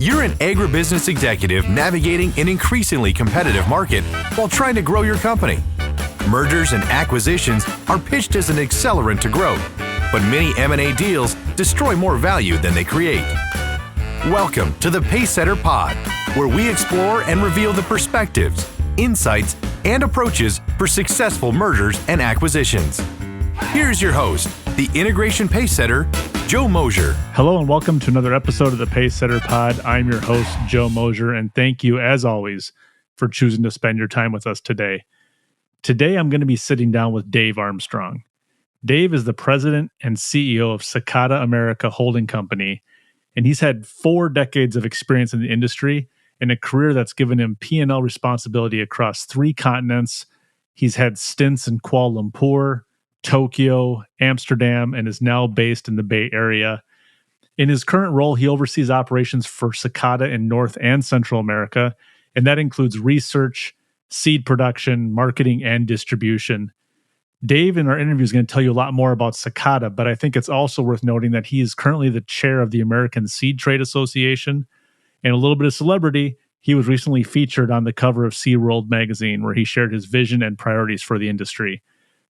You're an agribusiness executive navigating an increasingly competitive market while trying to grow your company. Mergers and acquisitions are pitched as an accelerant to growth, but many M&A deals destroy more value than they create. Welcome to the Pacesetter Pod, where we explore and reveal the perspectives, insights, and approaches for successful mergers and acquisitions. Here's your host, the Integration Pacesetter, Joe Mosier. Hello and welcome to another episode of the Pacesetter Pod. I'm your host, Joe Mosier, and thank you, as always, for choosing to spend your time with us today. Today, I'm going to be sitting down with Dave Armstrong. Dave is the president and CEO of Sakata America Holding Company, and he's had 4 decades of experience in the industry and a career that's given him P&L responsibility across 3 continents. He's had stints in Kuala Lumpur, Tokyo, Amsterdam, and is now based in the Bay Area. In his current role, he oversees operations for Sakata in North and Central America, and that includes research, seed production, marketing, and distribution. Dave, in our interview, is going to tell you a lot more about Sakata, but I think it's also worth noting that he is currently the chair of the American Seed Trade Association. And a little bit of celebrity, he was recently featured on the cover of SeaWorld magazine, where he shared his vision and priorities for the industry.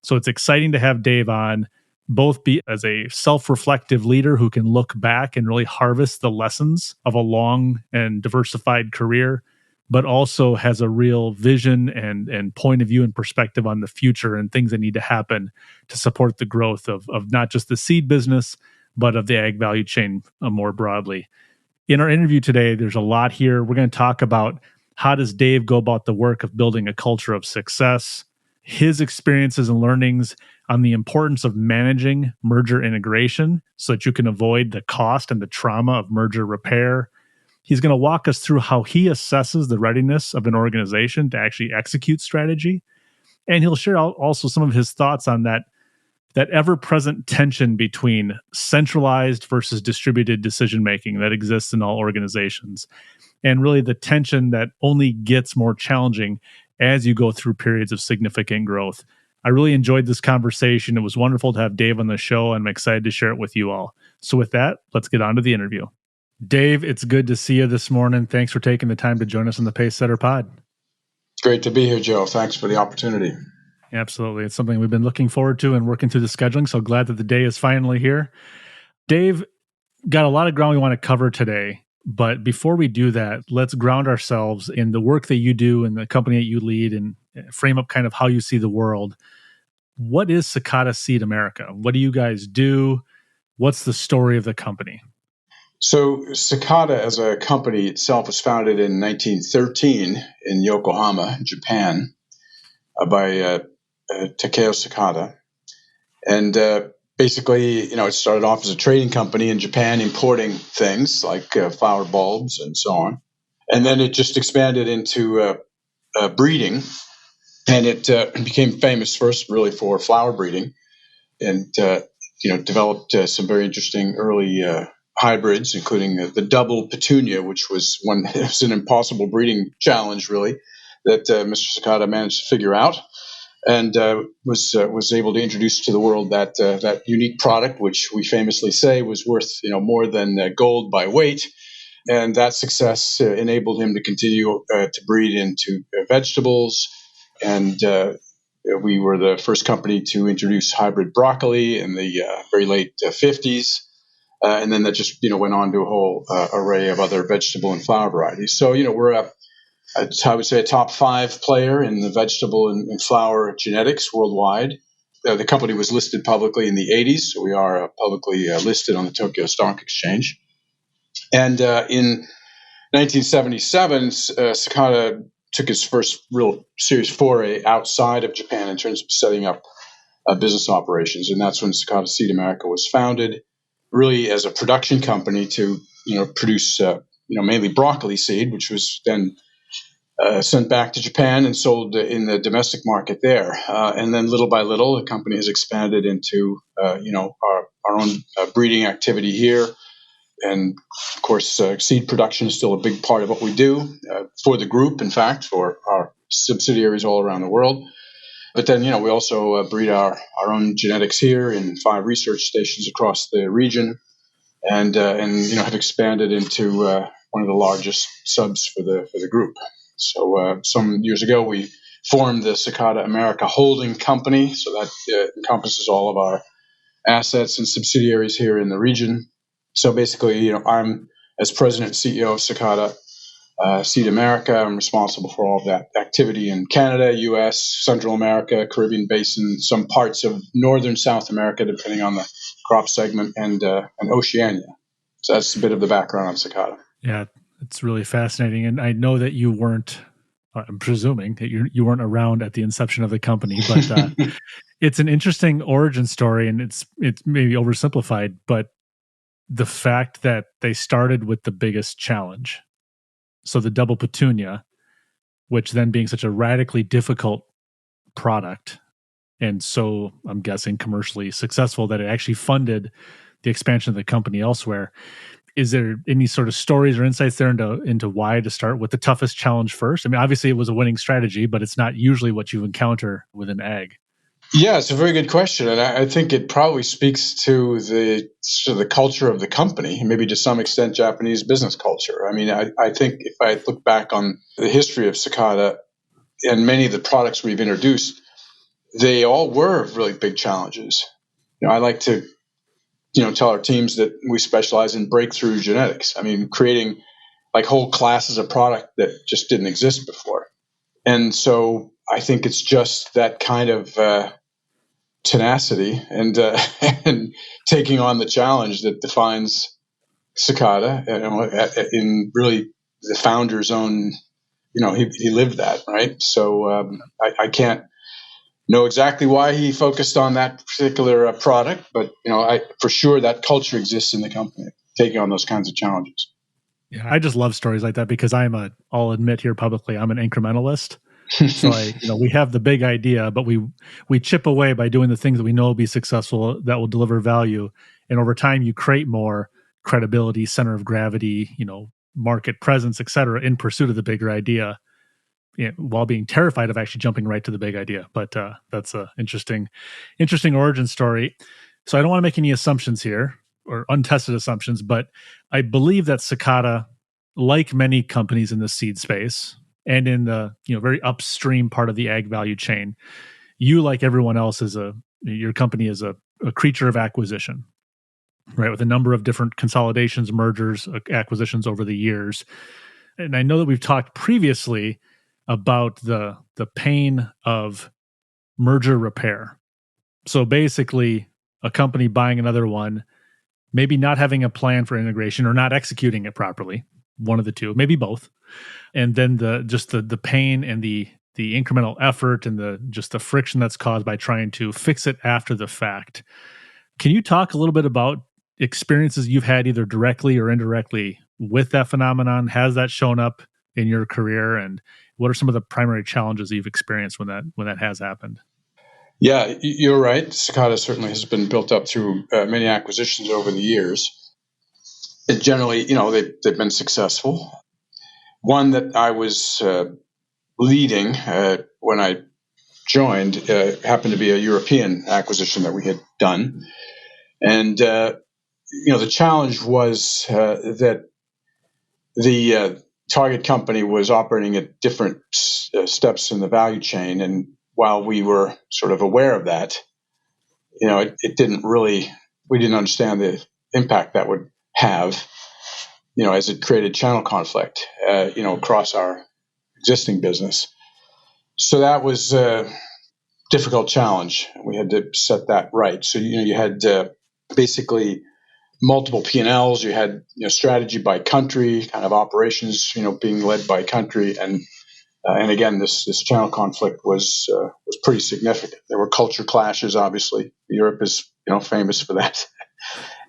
So it's exciting to have Dave on, both be as a self-reflective leader who can look back and really harvest the lessons of a long and diversified career, but also has a real vision and point of view and perspective on the future and things that need to happen to support the growth of not just the seed business, but of the ag value chain more broadly. In our interview today, there's a lot here. We're going to talk about how does Dave go about the work of building a culture of success, his experiences and learnings on the importance of managing merger integration so that you can avoid the cost and the trauma of merger repair. He's going to walk us through how he assesses the readiness of an organization to actually execute strategy. And he'll share also some of his thoughts on that ever-present tension between centralized versus distributed decision-making that exists in all organizations. And really the tension that only gets more challenging as you go through periods of significant growth. I really enjoyed this conversation. It was wonderful to have Dave on the show, and I'm excited to share it with you all. So with that, let's get on to the interview. Dave, it's good to see you this morning. Thanks for taking the time to join us on the Pacesetter Pod. Great to be here, Joe. Thanks for the opportunity. Absolutely. It's something we've been looking forward to and working through the scheduling, so glad that the day is finally here. Dave, got a lot of ground we want to cover today. But before we do that, let's ground ourselves in the work that you do and the company that you lead and frame up kind of how you see the world. What is Sakata Seed America? What do you guys do? What's the story of the company? So Sakata as a company itself was founded in 1913 in Yokohama, Japan, by Takeo Sakata. And basically, it started off as a trading company in Japan, importing things like flower bulbs and so on. And then it just expanded into breeding. And it became famous first really for flower breeding and, developed some very interesting early hybrids, including the double petunia, which was it was an impossible breeding challenge, really, that Mr. Sakata managed to figure out. And was able to introduce to the world that unique product, which we famously say was worth more than gold by weight. And that success enabled him to continue to breed into vegetables. And we were the first company to introduce hybrid broccoli in the very late 50s. And then that just went on to a whole array of other vegetable and flower varieties. So we're I would say a top 5 player in the vegetable and flower genetics worldwide. The company was listed publicly in the 80s, so we are publicly listed on the Tokyo Stock Exchange. And in 1977, Sakata took his first real serious foray outside of Japan in terms of setting up business operations, and that's when Sakata Seed America was founded, really as a production company to produce mainly broccoli seed, which was then sent back to Japan and sold in the domestic market there. And then little by little, the company has expanded into, our own breeding activity here. And of course, seed production is still a big part of what we do for the group, in fact, for our subsidiaries all around the world. But then, we also breed our own genetics here in 5 research stations across the region and have expanded into one of the largest subs for the group. So some years ago, we formed the Sakata America holding company, so that encompasses all of our assets and subsidiaries here in the region. So basically, I'm, as president and CEO of Sakata Seed America, I'm responsible for all of that activity in Canada, U.S., Central America, Caribbean Basin, some parts of Northern South America, depending on the crop segment, and Oceania. So that's a bit of the background on Sakata. Yeah, it's really fascinating. And I know that you weren't, I'm presuming that you weren't around at the inception of the company, but it's an interesting origin story, and it's maybe oversimplified, but the fact that they started with the biggest challenge. So the double petunia, which then being such a radically difficult product, and so I'm guessing commercially successful, that it actually funded the expansion of the company elsewhere. Is there any sort of stories or insights there into why to start with the toughest challenge first? I mean, obviously it was a winning strategy, but it's not usually what you encounter with an ag. Yeah, it's a very good question, and I think it probably speaks to the culture of the company, maybe to some extent Japanese business culture. I mean, I think if I look back on the history of Sakata and many of the products we've introduced, they all were really big challenges. I like to tell our teams that we specialize in breakthrough genetics. I mean, creating like whole classes of product that just didn't exist before. And so I think it's just that kind of tenacity and and taking on the challenge that defines Sakata. In really the founder's own, he lived that, right? So I can't know exactly why he focused on that particular product, but for sure that culture exists in the company, taking on those kinds of challenges. Yeah, I just love stories like that because I'll admit here publicly, I'm an incrementalist. So we have the big idea, but we chip away by doing the things that we know will be successful, that will deliver value. And over time you create more credibility, center of gravity, market presence, et cetera, in pursuit of the bigger idea, while being terrified of actually jumping right to the big idea. But that's a interesting origin story. So I don't want to make any assumptions here, or untested assumptions, but I believe that Sakata, like many companies in the seed space and in the very upstream part of the ag value chain, you, like everyone else, your company is a creature of acquisition, right? With a number of different consolidations, mergers, acquisitions over the years. And I know that we've talked previously about the pain of merger repair. So basically, a company buying another one, maybe not having a plan for integration or not executing it properly, one of the two, maybe both, and then the pain and the incremental effort and the friction that's caused by trying to fix it after the fact. Can you talk a little bit about experiences you've had either directly or indirectly with that phenomenon? Has that shown up in your career, and what are some of the primary challenges you've experienced when that has happened? Yeah, you're right. Sakata certainly has been built up through many acquisitions over the years. It generally, they've been successful. One that I was leading when I joined happened to be a European acquisition that we had done, and the challenge was that the target company was operating at different steps in the value chain, and while we were sort of aware of that, it didn't really, we didn't understand the impact that would have, as it created channel conflict, across our existing business. So that was a difficult challenge. We had to set that right. So, you had basically multiple P&Ls. You had strategy by country, kind of operations, being led by country, and again, this channel conflict was pretty significant. There were culture clashes. Obviously, Europe is famous for that,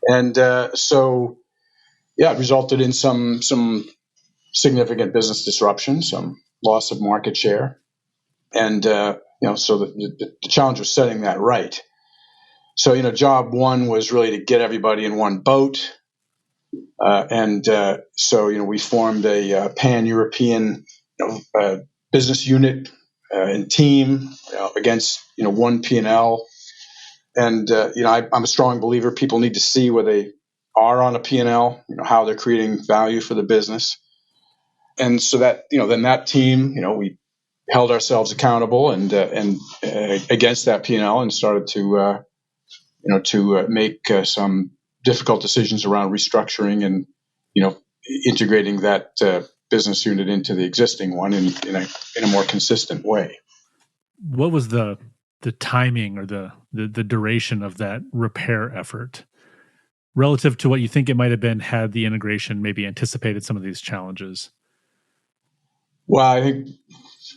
and so it resulted in some significant business disruption, some loss of market share, and so the challenge was setting that right. So job one was really to get everybody in one boat. So we formed a pan-European business unit and team against one P&L. And I'm a strong believer people need to see where they are on a P&L, how they're creating value for the business. And so that, then that team, we held ourselves accountable and against that P&L and started to make some difficult decisions around restructuring and, integrating that business unit into the existing one in a more consistent way. What was the timing or the duration of that repair effort relative to what you think it might have been had the integration maybe anticipated some of these challenges? Well, I think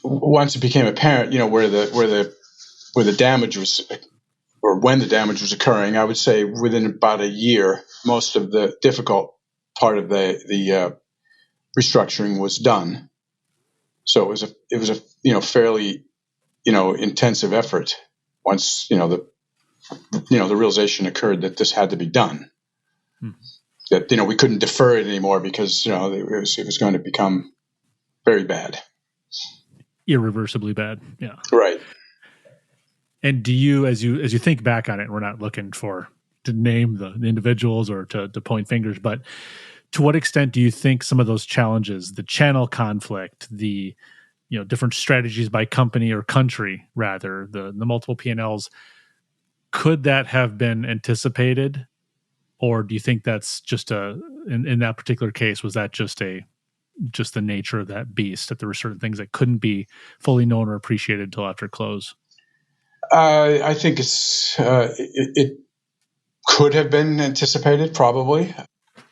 once it became apparent, where the damage was, or when the damage was occurring, I would say within about a year, most of the difficult part of the restructuring was done. So it was a fairly intensive effort once the realization occurred that this had to be done. That we couldn't defer it anymore because it was going to become very bad, irreversibly bad. Yeah, right. And do you, as you think back on it, we're not looking to name the individuals or to point fingers, but to what extent do you think some of those challenges, the channel conflict, the different strategies by company or country, rather the multiple P&Ls, could that have been anticipated, or do you think that's just in that particular case, was that just the nature of that beast, that there were certain things that couldn't be fully known or appreciated until after close? I think it could have been anticipated, probably.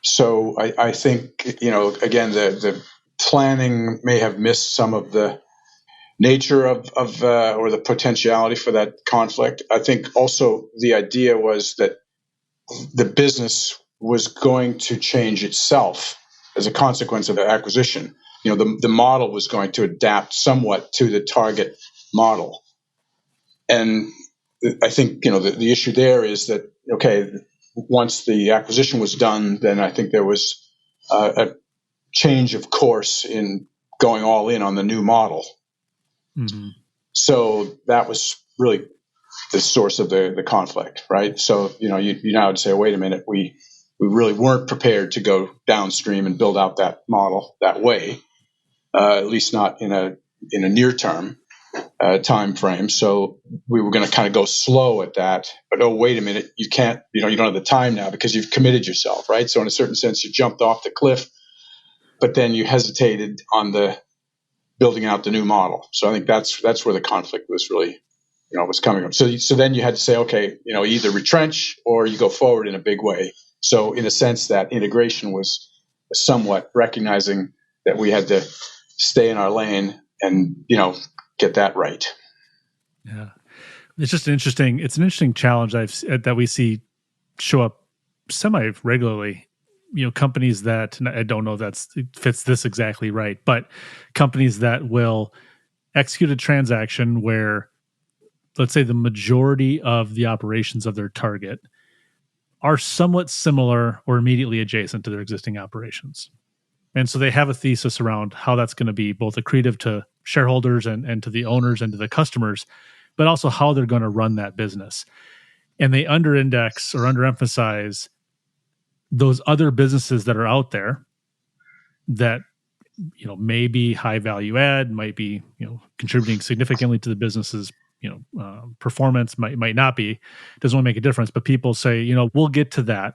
So I think, again, the planning may have missed some of the nature of or the potentiality for that conflict. I think also the idea was that the business was going to change itself as a consequence of the acquisition. The model was going to adapt somewhat to the target model. And I think, the issue there is that, okay, once the acquisition was done, then I think there was a change of course in going all in on the new model. Mm-hmm. So that was really the source of the conflict, right? So, you now would say, wait a minute, we really weren't prepared to go downstream and build out that model that way, at least not in a near term time frame. So we were going to kind of go slow at that. But oh, wait a minute, you can't, you don't have the time now because you've committed yourself, right? So in a certain sense, you jumped off the cliff, but then you hesitated on the building out the new model. So I think that's where the conflict was really, was coming from. So then you had to say, okay, either retrench or you go forward in a big way. So in a sense, that integration was somewhat recognizing that we had to stay in our lane and, get that right. Yeah. It's just an interesting challenge that we see show up semi regularly. Companies that, I don't know if it fits this exactly right, but companies that will execute a transaction where, let's say, the majority of the operations of their target are somewhat similar or immediately adjacent to their existing operations. And so they have a thesis around how that's going to be both accretive to shareholders and to the owners and to the customers, but also how they're going to run that business. And they under-index or underemphasize those other businesses that are out there that, may be high value add, might be, contributing significantly to the business's, performance, might not be, doesn't really make a difference. But people say, we'll get to that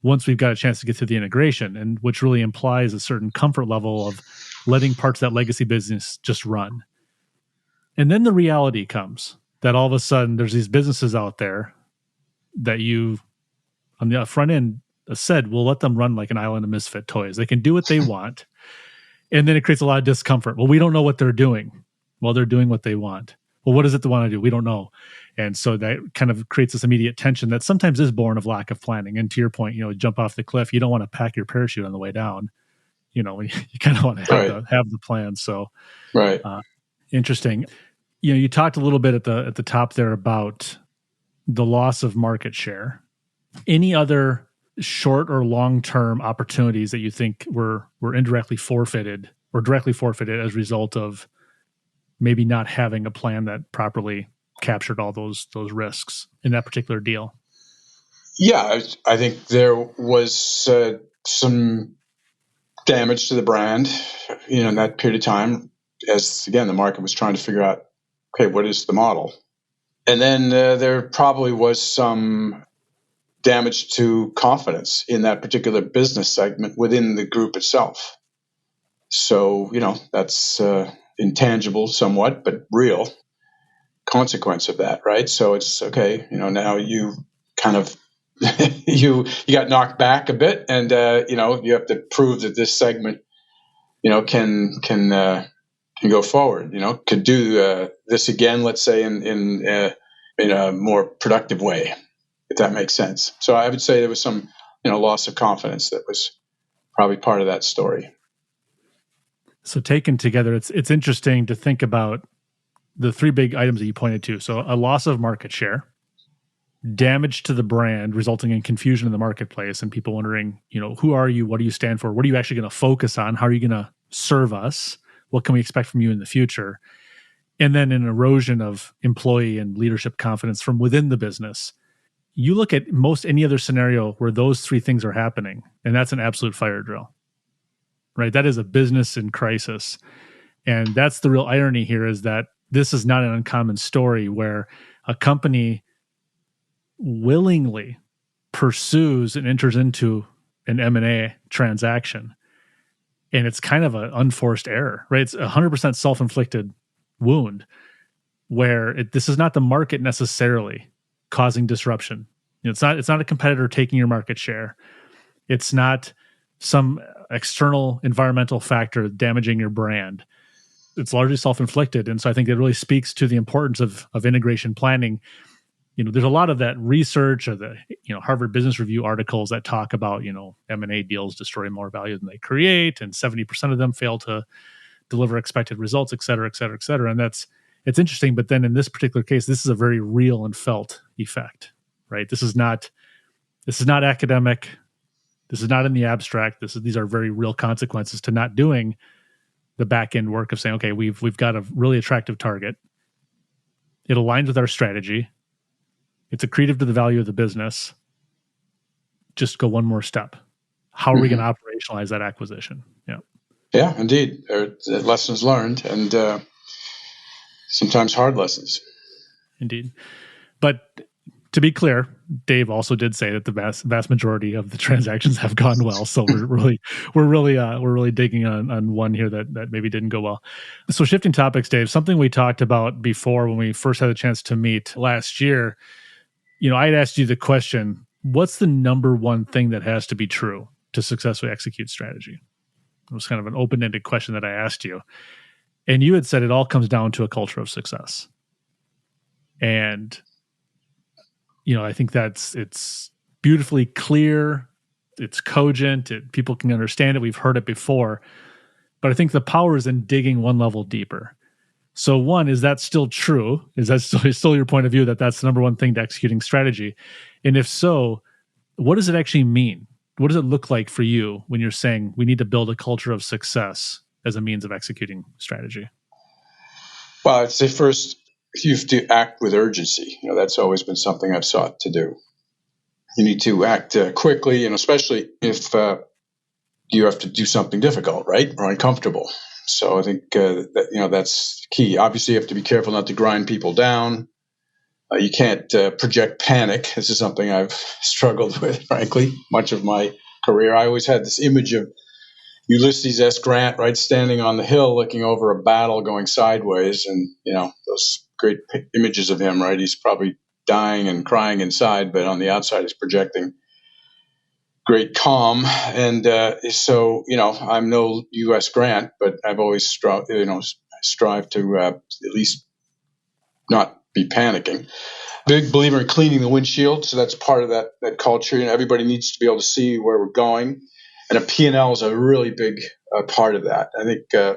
once we've got a chance to get to the integration, and which really implies a certain comfort level of letting parts of that legacy business just run. And then the reality comes that all of a sudden there's these businesses out there that you, on the front end, said, we'll let them run like an island of misfit toys. They can do what they want. And then it creates a lot of discomfort. Well, we don't know what they're doing. Well, they're doing what they want. Well, what is it they want to do? We don't know. And so that kind of creates this immediate tension that sometimes is born of lack of planning. And to your point, jump off the cliff, you don't want to pack your parachute on the way down. You kind of want to have the plan. So, right. Interesting. You talked a little bit at the top there about the loss of market share. Any other short or long-term opportunities that you think were indirectly forfeited or directly forfeited as a result of maybe not having a plan that properly captured all those risks in that particular deal? Yeah, I think there was some damage to the brand, in that period of time, as again the market was trying to figure out, okay, what is the model, and then there probably was some damage to confidence in that particular business segment within the group itself. So that's intangible somewhat, but real consequence of that, right? So it's okay. Now you kind of you got knocked back a bit, and you have to prove that this segment can go forward. Could do this again, let's say in a more productive way, if that makes sense. So I would say there was some loss of confidence that was probably part of that story. So taken together, it's interesting to think about the three big items that you pointed to. So a loss of market share, damage to the brand, resulting in confusion in the marketplace and people wondering, who are you? What do you stand for? What are you actually going to focus on? How are you going to serve us? What can we expect from you in the future? And then an erosion of employee and leadership confidence from within the business. You look at most any other scenario where those three things are happening, and that's an absolute fire drill, right? That is a business in crisis. And that's the real irony here, is that this is not an uncommon story where a company willingly pursues and enters into an M&A transaction. And it's kind of an unforced error, right? It's 100% self-inflicted wound where this is not the market necessarily causing disruption. It's not a competitor taking your market share. It's not some external environmental factor damaging your brand. It's largely self-inflicted. And so I think it really speaks to the importance of integration planning. There's a lot of that research or the Harvard Business Review articles that talk about M&A deals destroy more value than they create, and 70% of them fail to deliver expected results, et cetera, et cetera, et cetera. And it's interesting. But then in this particular case, this is a very real and felt effect, right? This is not academic. This is not in the abstract. These are very real consequences to not doing the back end work of saying, okay, we've got a really attractive target. It aligns with our strategy. It's accretive to the value of the business. Just go one more step. How are we going to operationalize that acquisition? Yeah. Yeah, indeed. There are lessons learned, and sometimes hard lessons. Indeed. But to be clear, Dave also did say that the vast majority of the transactions have gone well. So we're really digging on one here that maybe didn't go well. So shifting topics, Dave, something we talked about before when we first had a chance to meet last year. I had asked you the question, what's the number one thing that has to be true to successfully execute strategy? It was kind of an open-ended question that I asked you. And you had said it all comes down to a culture of success. And, I think it's beautifully clear. It's cogent. People can understand it. We've heard it before. But I think the power is in digging one level deeper. So one, is that still true? Is that still your point of view that that's the number one thing to executing strategy? And if so, what does it actually mean? What does it look like for you when you're saying we need to build a culture of success as a means of executing strategy? Well, I'd say first, you have to act with urgency. That's always been something I've sought to do. You need to act quickly, and especially if you have to do something difficult, right, or uncomfortable. So I think that's key. Obviously, you have to be careful not to grind people down. You can't project panic. This is something I've struggled with, frankly, much of my career. I always had this image of Ulysses S. Grant, right, standing on the hill looking over a battle going sideways, and those great images of him, right? He's probably dying and crying inside, but on the outside he's projecting great calm. And so I'm no U.S. Grant, but I've always strive to at least not be panicking. Big believer in cleaning the windshield, so that's part of that culture. Everybody needs to be able to see where we're going, and a P&L is a really big part of that. I think a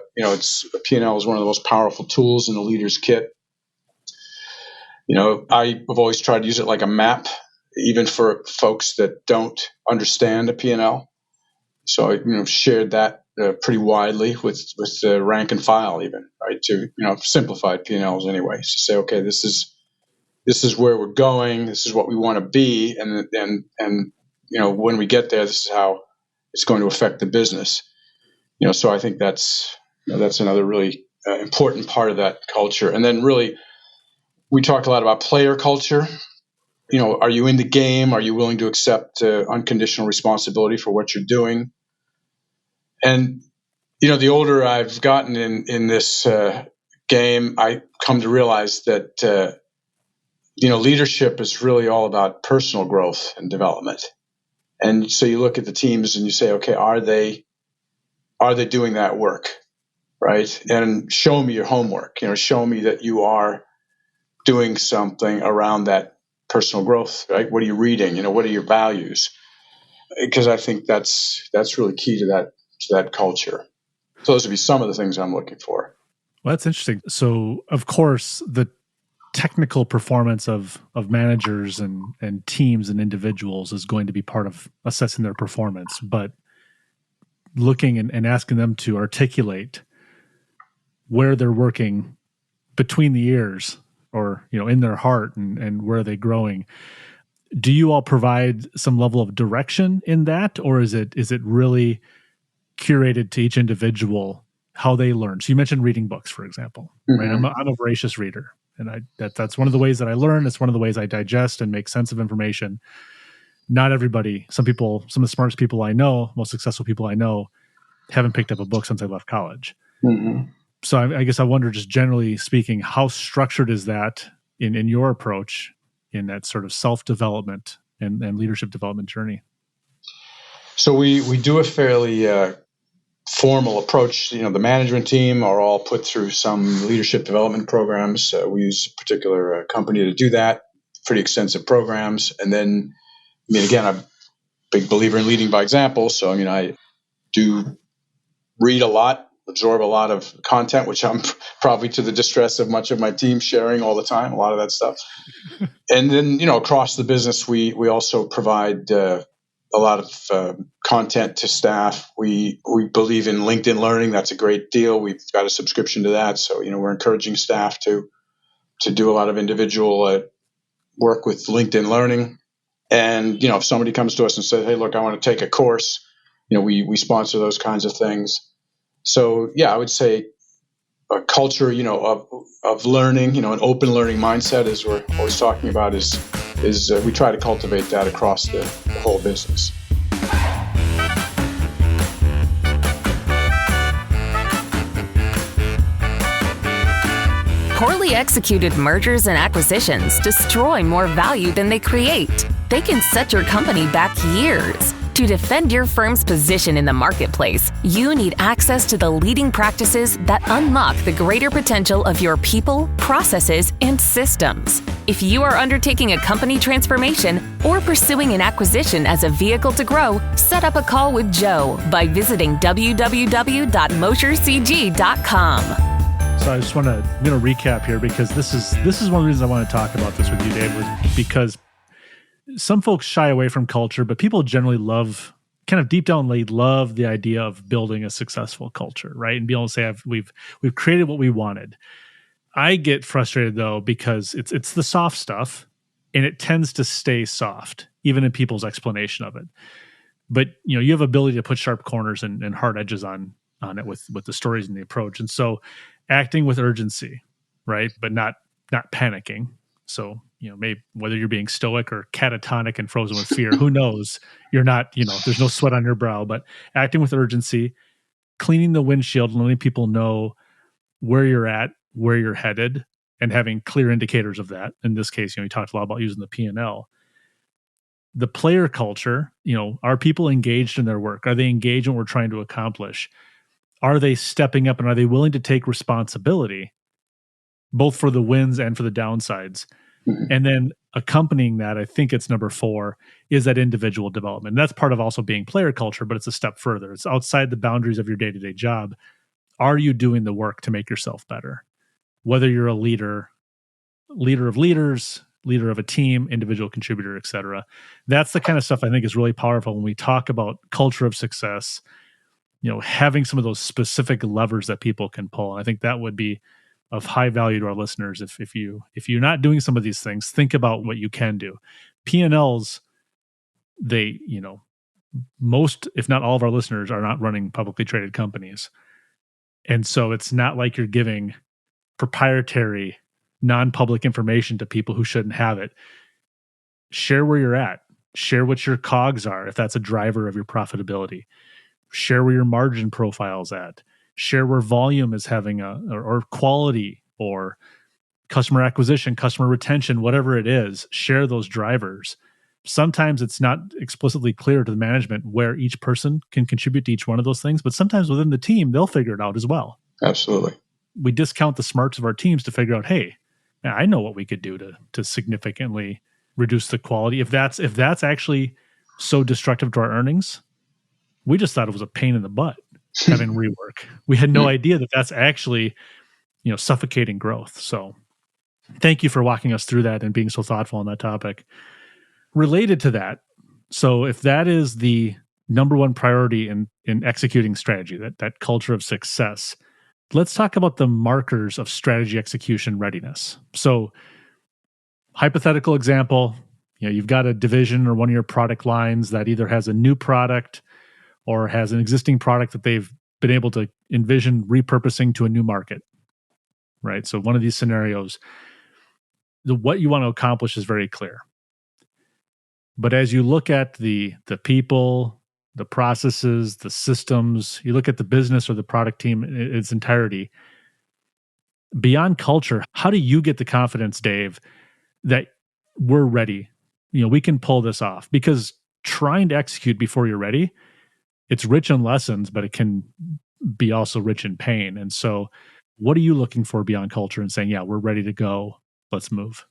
P&L is one of the most powerful tools in the leader's kit. I've always tried to use it like a map, even for folks that don't understand a P&L. So I shared that pretty widely with rank and file, even, right, to simplified P&Ls anyway. So say, okay, this is this is where we're going. This is what we want to be. And when we get there, this is how it's going to affect the business. So I think that's another really important part of that culture. And then really, we talk a lot about player culture. Are you in the game? Are you willing to accept unconditional responsibility for what you're doing? And, the older I've gotten in this game, I come to realize that, leadership is really all about personal growth and development. And so you look at the teams and you say, okay, are they doing that work? Right? And show me your homework, show me that you are doing something around that personal growth, right? What are you reading? What are your values? Because I think that's really key to that culture. So those would be some of the things I'm looking for. Well, that's interesting. So, of course, the technical performance of managers and teams and individuals is going to be part of assessing their performance, but looking and asking them to articulate where they're working between the ears or, in their heart and where are they growing. Do you all provide some level of direction in that, or is it really curated to each individual how they learn? So you mentioned reading books, for example, right? I'm a voracious reader, and that's one of the ways that I learn. It's one of the ways I digest and make sense of information. Not everybody, some of the smartest people I know, most successful people I know, haven't picked up a book since I left college. Mm-hmm. So I guess I wonder, just generally speaking, how structured is that in your approach in that sort of self-development and leadership development journey? So we do a fairly formal approach. The management team are all put through some leadership development programs. We use a particular company to do that, pretty extensive programs. And then, again, I'm a big believer in leading by example. So, I do read a lot, absorb a lot of content, which I'm probably to the distress of much of my team sharing all the time, a lot of that stuff. And then, across the business, we also provide a lot of content to staff. We believe in LinkedIn Learning. That's a great deal. We've got a subscription to that. So, we're encouraging staff to do a lot of individual work with LinkedIn Learning. And, if somebody comes to us and says, hey, look, I want to take a course, we sponsor those kinds of things. So, yeah, I would say a culture, of learning, an open learning mindset, as we're always talking about, is we try to cultivate that across the whole business. Poorly executed mergers and acquisitions destroy more value than they create. They can set your company back years. To defend your firm's position in the marketplace, you need access to the leading practices that unlock the greater potential of your people, processes, and systems. If you are undertaking a company transformation or pursuing an acquisition as a vehicle to grow, set up a call with Joe by visiting www.moshercg.com. So I just want to recap here, because this is one of the reasons I want to talk about this with you, Dave, was because some folks shy away from culture, but people generally love, kind of deep down, they love the idea of building a successful culture, right? And be able to say, we've created what we wanted. I get frustrated though, because it's the soft stuff, and it tends to stay soft, even in people's explanation of it. But you have ability to put sharp corners and hard edges on it with the stories and the approach. And so, acting with urgency, right, but not panicking. So, maybe whether you're being stoic or catatonic and frozen with fear, who knows? You're not, there's no sweat on your brow, but acting with urgency, cleaning the windshield and letting people know where you're at, where you're headed, and having clear indicators of that. In this case, you talked a lot about using the P&L. The player culture, are people engaged in their work? Are they engaged in what we're trying to accomplish? Are they stepping up, and are they willing to take responsibility, both for the wins and for the downsides? Mm-hmm. And then accompanying that, I think it's number 4, is that individual development. And that's part of also being player culture, but it's a step further. It's outside the boundaries of your day-to-day job. Are you doing the work to make yourself better? Whether you're a leader of leaders, leader of a team, individual contributor, etc. That's the kind of stuff I think is really powerful when we talk about culture of success, having some of those specific levers that people can pull. And I think that would be of high value to our listeners. If you're not doing some of these things, think about what you can do. P&Ls, they, most, if not all of our listeners are not running publicly traded companies. And so it's not like you're giving proprietary, non-public information to people who shouldn't have it. Share where you're at. Share what your COGS are, if that's a driver of your profitability. Share where your margin profile is at. Share where volume is having or quality or customer acquisition, customer retention, whatever it is. Share those drivers. Sometimes it's not explicitly clear to the management where each person can contribute to each one of those things, but sometimes within the team, they'll figure it out as well. Absolutely. We discount the smarts of our teams to figure out, hey, I know what we could do to significantly reduce the quality. If that's actually so destructive to our earnings, we just thought it was a pain in the butt having rework. We had no idea that that's actually, suffocating growth. So thank you for walking us through that and being so thoughtful on that topic. Related to that, so if that is the number one priority in executing strategy, that culture of success, let's talk about the markers of strategy execution readiness. So hypothetical example, you've got a division or one of your product lines that either has a new product or has an existing product that they've been able to envision repurposing to a new market, right? So one of these scenarios, what you want to accomplish is very clear. But as you look at the people, the processes, the systems, you look at the business or the product team in its entirety, beyond culture, how do you get the confidence, Dave, that we're ready? We can pull this off? Because trying to execute before you're ready, it's rich in lessons, but it can be also rich in pain. And so what are you looking for beyond culture and saying, yeah, we're ready to go, let's move?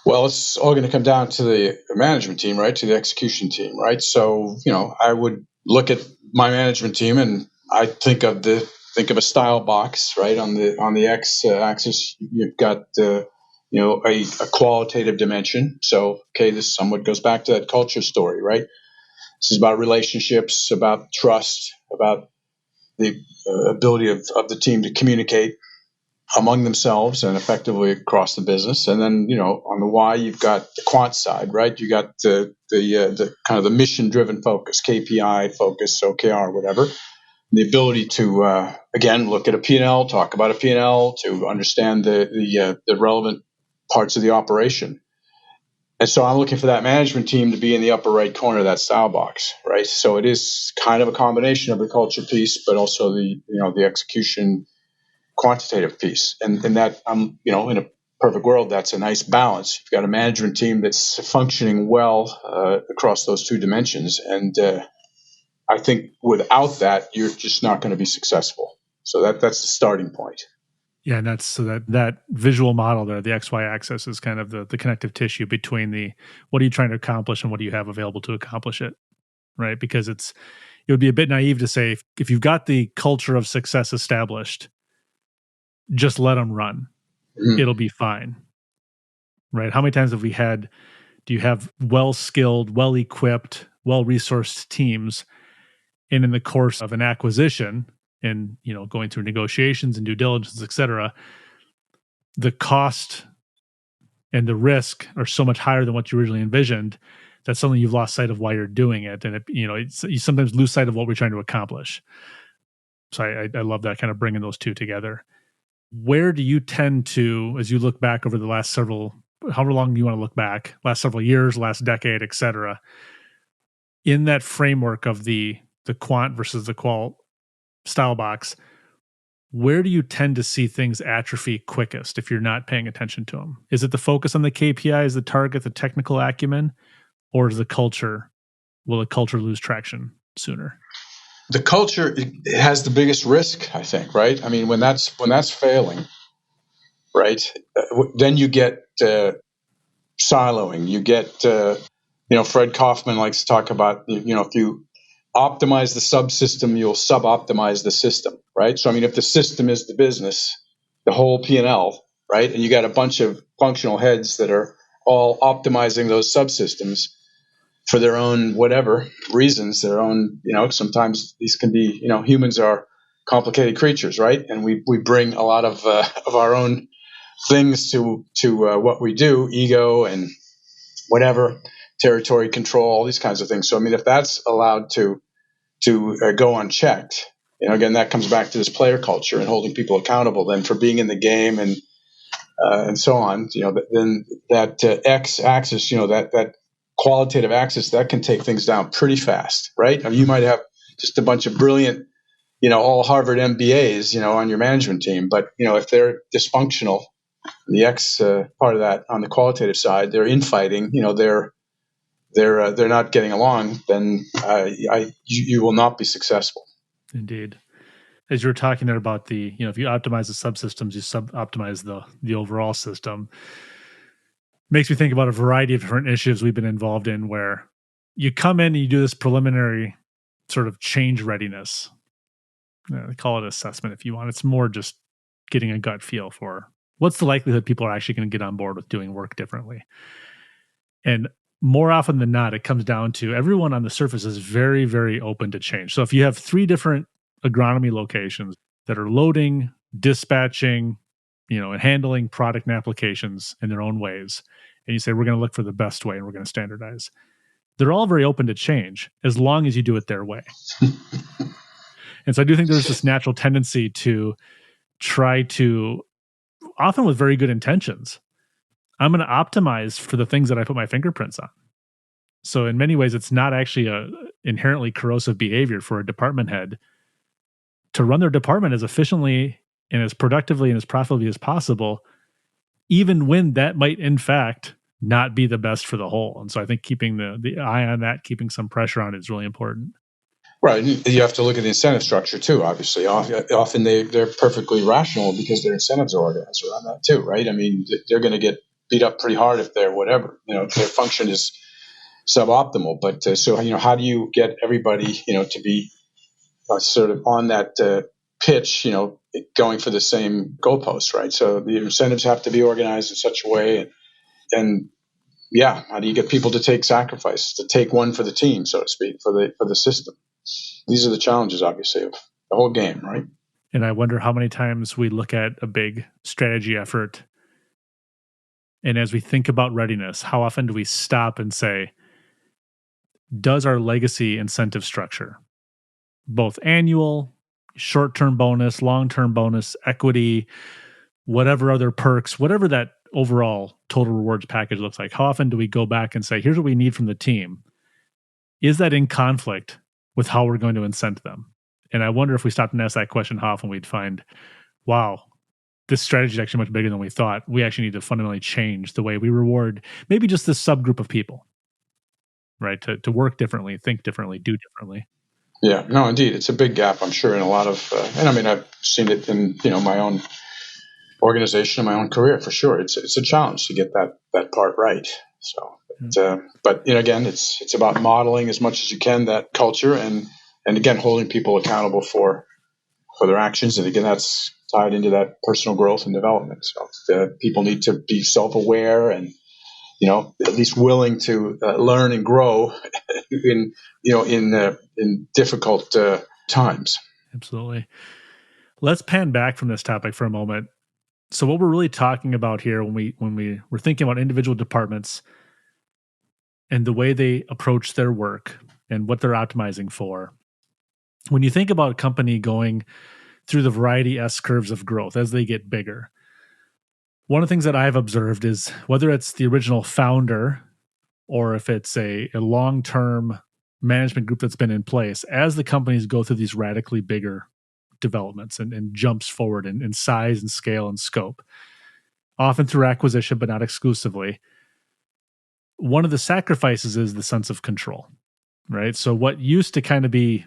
Well, it's all going to come down to the management team, right? To the execution team, right? So, I would look at my management team and I think of a style box, right? On the X axis, you've got a qualitative dimension. So, okay, this somewhat goes back to that culture story, right? This is about relationships, about trust, about the ability of the team to communicate among themselves and effectively across the business. And then, on the Y, you've got the quant side, right? You got the kind of the mission-driven focus, KPI focus, OKR, whatever. The ability to, again, look at a P&L, talk about a P&L, to understand the relevant parts of the operation. And so I'm looking for that management team to be in the upper right corner of that style box, right? So it is kind of a combination of the culture piece, but also the execution quantitative piece. And that, in a perfect world, that's a nice balance. You've got a management team that's functioning well across those two dimensions. And I think without that, you're just not going to be successful. So that's the starting point. Yeah, and that's so that visual model there, the XY axis, is kind of the connective tissue between the what are you trying to accomplish and what do you have available to accomplish it, right? Because it would be a bit naive to say if you've got the culture of success established, just let them run. Mm-hmm. It'll be fine, right? How many times have we had? Do you have well-skilled, well-equipped, well-resourced teams, and in the course of an acquisition, and going through negotiations and due diligence, et cetera, the cost and the risk are so much higher than what you originally envisioned that suddenly you've lost sight of why you're doing it, and you sometimes lose sight of what we're trying to accomplish. So I love that, kind of bringing those two together. Where do you tend to, as you look back over the last however long do you want to look back, last several years, last decade, et cetera, in that framework of the quant versus the qual style box, where do you tend to see things atrophy quickest if you're not paying attention to them? Is it the focus on the KPIs, the target, the technical acumen, or is the culture? Will the culture lose traction sooner? The culture has the biggest risk, I think, right? I mean, when that's failing, right, then you get siloing. You get, Fred Kaufman likes to talk about, if you optimize the subsystem, you'll sub-optimize the system, right? So, I mean, if the system is the business, the whole P&L, right, and you got a bunch of functional heads that are all optimizing those subsystems for their own whatever reasons, their own, sometimes these can be, humans are complicated creatures, right? And we bring a lot of our own things to what we do, ego and whatever, territory control, all these kinds of things. So I mean, if that's allowed to go unchecked, again, that comes back to this player culture and holding people accountable then for being in the game and so on. Then that x-axis, that qualitative axis, that can take things down pretty fast, right? I mean, you might have just a bunch of brilliant, all Harvard MBAs, on your management team, but if they're dysfunctional, the X part of that on the qualitative side, they're infighting, they're not getting along, then you will not be successful. Indeed. As you were talking there about the, if you optimize the subsystems, you optimize the overall system. Makes me think about a variety of different initiatives we've been involved in where you come in and you do this preliminary sort of change readiness. Call it assessment if you want. It's more just getting a gut feel for what's the likelihood people are actually going to get on board with doing work differently. And more often than not, it comes down to everyone on the surface is very, very open to change. So if you have 3 different agronomy locations that are loading, dispatching, and handling product and applications in their own ways, and you say, we're going to look for the best way and we're going to standardize, they're all very open to change as long as you do it their way. And so I do think there's this natural tendency to try to, often with very good intentions, I'm going to optimize for the things that I put my fingerprints on. So in many ways, it's not actually a inherently corrosive behavior for a department head to run their department as efficiently and as productively and as profitably as possible, even when that might, in fact, not be the best for the whole. And so I think keeping the eye on that, keeping some pressure on it is really important. Right. You have to look at the incentive structure too, obviously. Often they're perfectly rational because their incentives are organized around that too, right? I mean, they're going to get beat up pretty hard if they're whatever, if their function is suboptimal. But so, how do you get everybody, to be sort of on that pitch, going for the same goalpost, right? So the incentives have to be organized in such a way. And yeah, how do you get people to take sacrifice, to take one for the team, so to speak, for the system? These are the challenges, obviously, of the whole game, right? And I wonder how many times we look at a big strategy effort, and as we think about readiness, how often do we stop and say, does our legacy incentive structure, both annual, short-term bonus, long-term bonus, equity, whatever other perks, whatever that overall total rewards package looks like, how often do we go back and say, here's what we need from the team? Is that in conflict with how we're going to incent them? And I wonder if we stopped and asked that question, how often we'd find, wow, this strategy is actually much bigger than we thought. We actually need to fundamentally change the way we reward maybe just this subgroup of people, right? To work differently, think differently, do differently. Yeah, no, indeed. It's a big gap, I'm sure, in a lot of, and I mean, I've seen it in, my own organization, my own career, for sure. It's a challenge to get that part right. So, but again, it's about modeling as much as you can that culture, and again, holding people accountable for their actions. And again, that's tied into that personal growth and development. So people need to be self-aware and at least willing to learn and grow in difficult times. Absolutely. Let's pan back from this topic for a moment. So what we're really talking about here when we're thinking about individual departments and the way they approach their work and what they're optimizing for, when you think about a company going through the variety S curves of growth as they get bigger, one of the things that I've observed is whether it's the original founder or if it's a long-term management group that's been in place, as the companies go through these radically bigger developments and jumps forward in size and scale and scope, often through acquisition, but not exclusively, one of the sacrifices is the sense of control, right? So what used to kind of be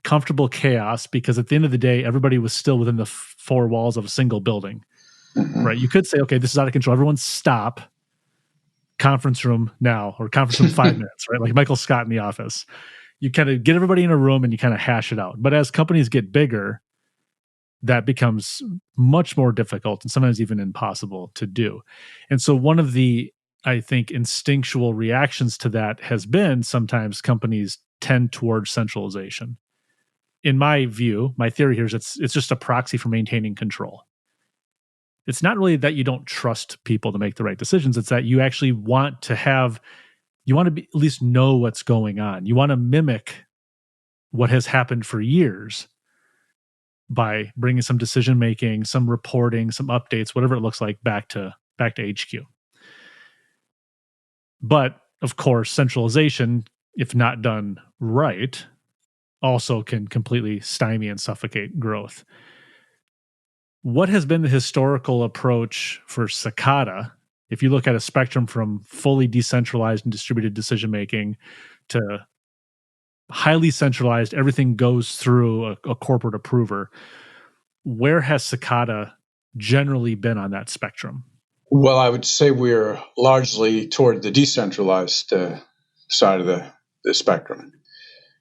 comfortable chaos, because at the end of the day, everybody was still within the 4 walls of a single building, right? You could say, okay, this is out of control. Everyone stop. Conference room now, or conference room 5 minutes, right? Like Michael Scott in The Office. You kind of get everybody in a room and you kind of hash it out. But as companies get bigger, that becomes much more difficult and sometimes even impossible to do. And so one of the, I think, instinctual reactions to that has been sometimes companies tend towards centralization. in my view, my theory here is it's just a proxy for maintaining control. It's not really that you don't trust people to make the right decisions. It's that you actually want to at least know what's going on. You want to mimic what has happened for years by bringing some decision making, some reporting, some updates, whatever it looks like, back to HQ. But of course, centralization, if not done right, also can completely stymie and suffocate growth. What has been the historical approach for Sakata? If you look at a spectrum from fully decentralized and distributed decision making to highly centralized, everything goes through a corporate approver, where has Sakata generally been on that spectrum? Well, I would say we're largely toward the decentralized side of the spectrum.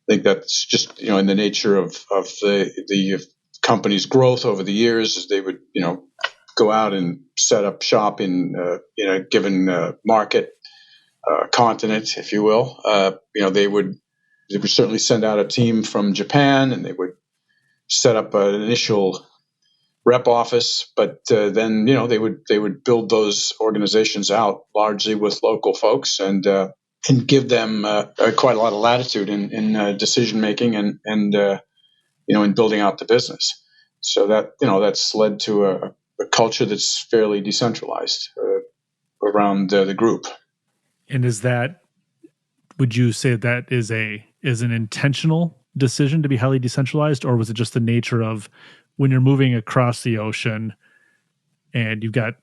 I think that's just in the nature of the company's growth over the years. As they would go out and set up shop in a given market continent, if you will. They would certainly send out a team from Japan, and they would set up an initial rep office, but then they would build those organizations out largely with local folks and give them quite a lot of latitude in decision making and in building out the business. So that that's led to a culture that's fairly decentralized around the group. And would you say that is an intentional decision to be highly decentralized, or was it just the nature of when you're moving across the ocean and you've got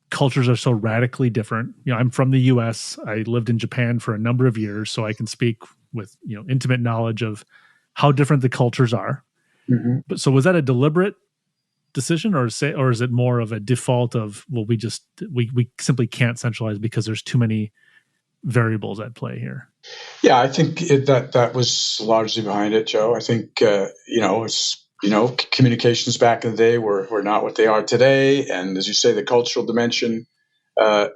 cultures are so radically different? I'm from the US. I lived in Japan for a number of years, so I can speak with, intimate knowledge of how different the cultures are. Mm-hmm. But so was that a deliberate decision, or is it more of a default of, well, we simply can't centralize because there's too many variables at play here? Yeah, I think that was largely behind it, Joe. I think communications back in the day were not what they are today, and as you say, the cultural dimension, it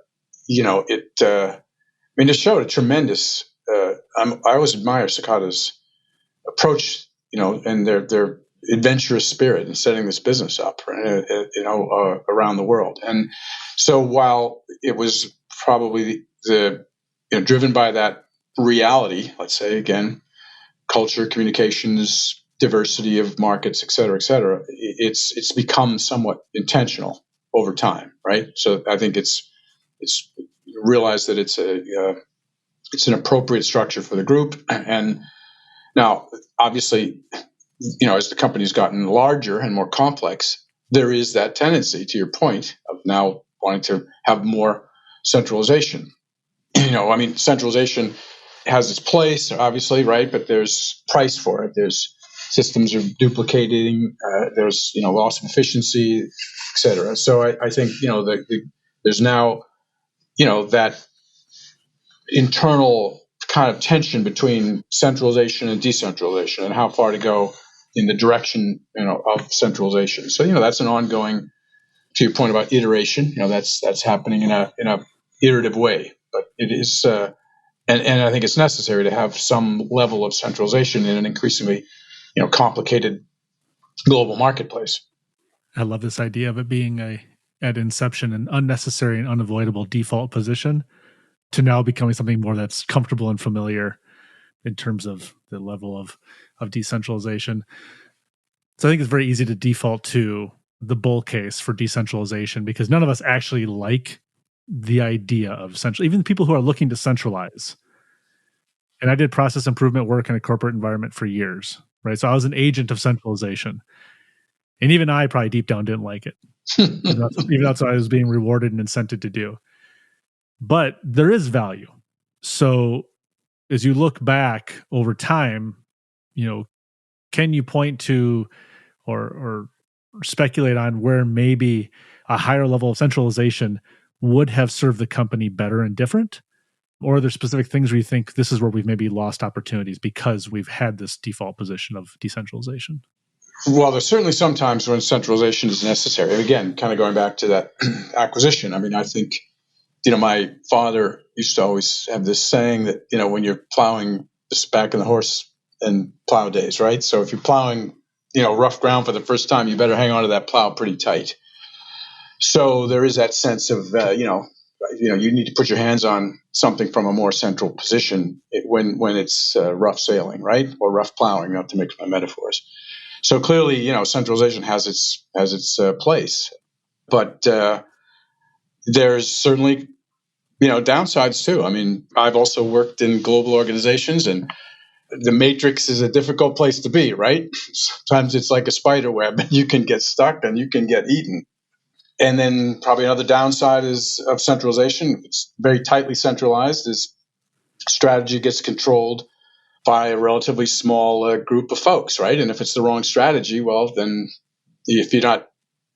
showed a tremendous. I always admire Sakata's approach, and their adventurous spirit in setting this business up, around the world. And so while it was probably driven by that reality, let's say again, culture, communications, diversity of markets, et cetera, it's become somewhat intentional over time, right? So I think it's realized that it's an appropriate structure for the group. And now, obviously, as the company's gotten larger and more complex, there is that tendency, to your point, of now wanting to have more centralization. Centralization has its place, obviously, right? But there's price for it. There's systems are duplicating. There's loss of efficiency, et cetera. So I think there's now that internal kind of tension between centralization and decentralization, and how far to go in the direction of centralization. So that's an ongoing, to your point about iteration. That's happening in a iterative way, but it is. And I think it's necessary to have some level of centralization in an increasingly, complicated global marketplace. I love this idea of it being at inception, an unnecessary and unavoidable default position to now becoming something more that's comfortable and familiar in terms of the level of decentralization. So I think it's very easy to default to the bull case for decentralization because none of us actually like the idea of central, even people who are looking to centralize. And I did process improvement work in a corporate environment for years, right? So I was an agent of centralization. And even I probably deep down didn't like it. even that's what I was being rewarded and incented to do. But there is value. So as you look back over time, can you point to or speculate on where maybe a higher level of centralization would have served the company better and different? Or are there specific things where you think this is where we've maybe lost opportunities because we've had this default position of decentralization? Well, there's certainly some times when centralization is necessary. And again, kind of going back to that acquisition, I think, my father used to always have this saying that, when you're plowing the back of the horse and plow days, right? So if you're plowing, rough ground for the first time, you better hang on to that plow pretty tight. So there is that sense of, you need to put your hands on something from a more central position when it's rough sailing, right? Or rough plowing, not to mix my metaphors. So clearly, centralization has its place, but there's certainly, downsides too. I mean, I've also worked in global organizations, and the matrix is a difficult place to be, right? Sometimes it's like a spider web, and you can get stuck and you can get eaten. And then probably another downside of centralization. It's very tightly centralized. This strategy gets controlled by a relatively small group of folks, right? And if it's the wrong strategy, well, then if you're not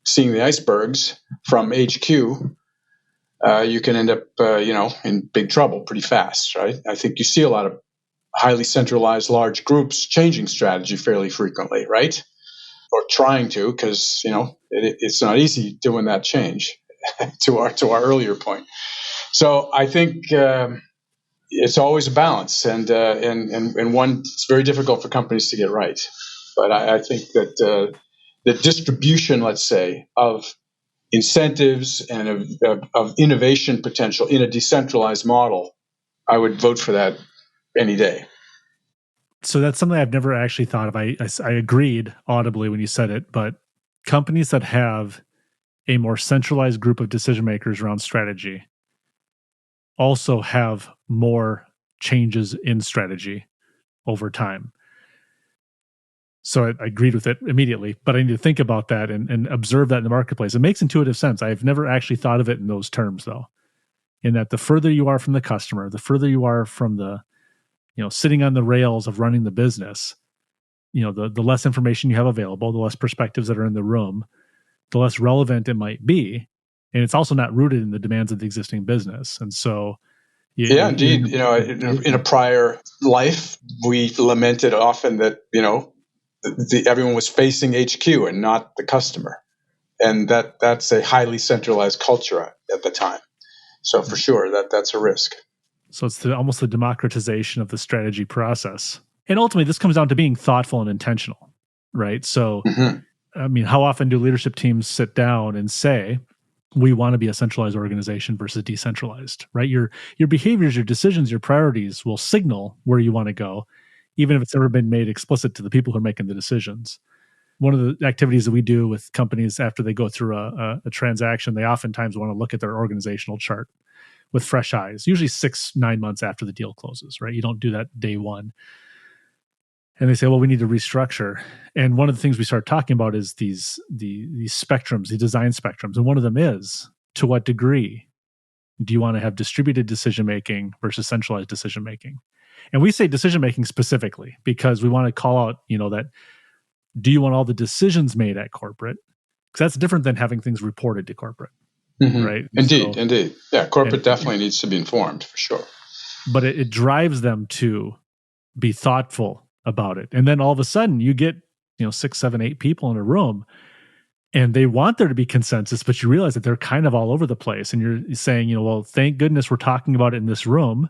seeing the icebergs from HQ, you can end up, in big trouble pretty fast, right? I think you see a lot of highly centralized large groups changing strategy fairly frequently, right? Or trying to, because it's not easy doing that change. to our earlier point, so I think it's always a balance, and one it's very difficult for companies to get right. But I think that the distribution, let's say, of incentives and of innovation potential in a decentralized model, I would vote for that any day. So that's something I've never actually thought of. I agreed audibly when you said it, but companies that have a more centralized group of decision makers around strategy also have more changes in strategy over time. So I agreed with it immediately, but I need to think about that and observe that in the marketplace. It makes intuitive sense. I've never actually thought of it in those terms, though, in that the further you are from the customer, the further you are from the sitting on the rails of running the business, the less information you have available, the less perspectives that are in the room, the less relevant it might be. And it's also not rooted in the demands of the existing business. And so, indeed. In a prior life, we lamented often that, everyone was facing HQ and not the customer. And that's a highly centralized culture at the time. So for sure, that's a risk. So it's almost the democratization of the strategy process. And ultimately, this comes down to being thoughtful and intentional, right? So, I mean, how often do leadership teams sit down and say, we want to be a centralized organization versus decentralized, right? Your behaviors, your decisions, your priorities will signal where you want to go, even if it's never been made explicit to the people who are making the decisions. One of the activities that we do with companies after they go through a transaction, they oftentimes want to look at their organizational chart with fresh eyes, usually 6-9 months after the deal closes, right? You don't do that day one. And they say, well, we need to restructure. And one of the things we start talking about is these spectrums, the design spectrums. And one of them is, to what degree do you want to have distributed decision-making versus centralized decision-making? And we say decision-making specifically because we want to call out, that do you want all the decisions made at corporate? Because that's different than having things reported to corporate. Right. Indeed. Yeah. Corporate definitely needs to be informed for sure. But it drives them to be thoughtful about it. And then all of a sudden you get, 6, 7, 8 people in a room and they want there to be consensus, but you realize that they're kind of all over the place. And you're saying, well, thank goodness we're talking about it in this room.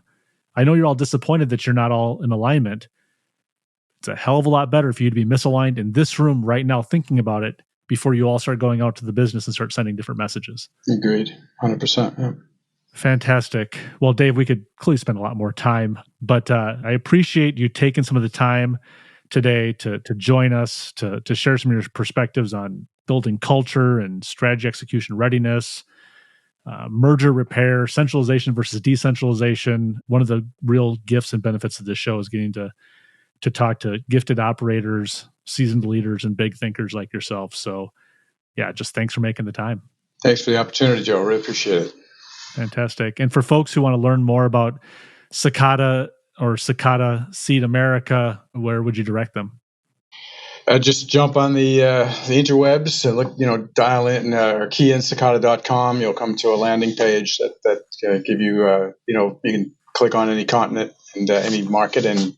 I know you're all disappointed that you're not all in alignment. It's a hell of a lot better for you to be misaligned in this room right now thinking about it before you all start going out to the business and start sending different messages. Agreed. 100%. Yeah. Fantastic. Well, Dave, we could clearly spend a lot more time, but I appreciate you taking some of the time today to join us, to share some of your perspectives on building culture and strategy execution readiness, merger repair, centralization versus decentralization. One of the real gifts and benefits of this show is getting to talk to gifted operators, seasoned leaders, and big thinkers like yourself. So, yeah, just thanks for making the time. Thanks for the opportunity, Joe. I really appreciate it. Fantastic. And for folks who want to learn more about Sakata or Sakata Seed America, where would you direct them? Just jump on the interwebs, look, dial in or key in sakata.com. You'll come to a landing page that give you, you can click on any continent and any market and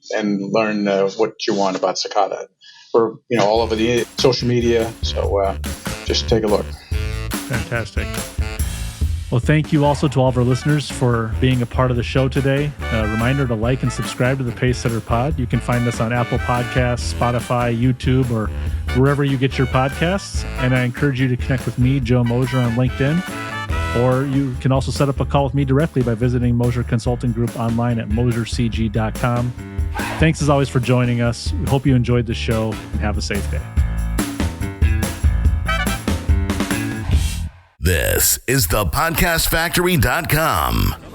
learn what you want about Sakata. We're all over the social media, so just take a look. Fantastic. Well, thank you also to all of our listeners for being a part of the show today. A reminder to like and subscribe to the Pacesetter Pod. You can find us on Apple Podcasts, Spotify, YouTube, or wherever you get your podcasts. And I encourage you to connect with me, Joe Mosier, on LinkedIn. Or you can also set up a call with me directly by visiting Mosier Consulting Group online at mosiercg.com. Thanks as always for joining us. We hope you enjoyed the show and have a safe day. This is thepodcastfactory.com.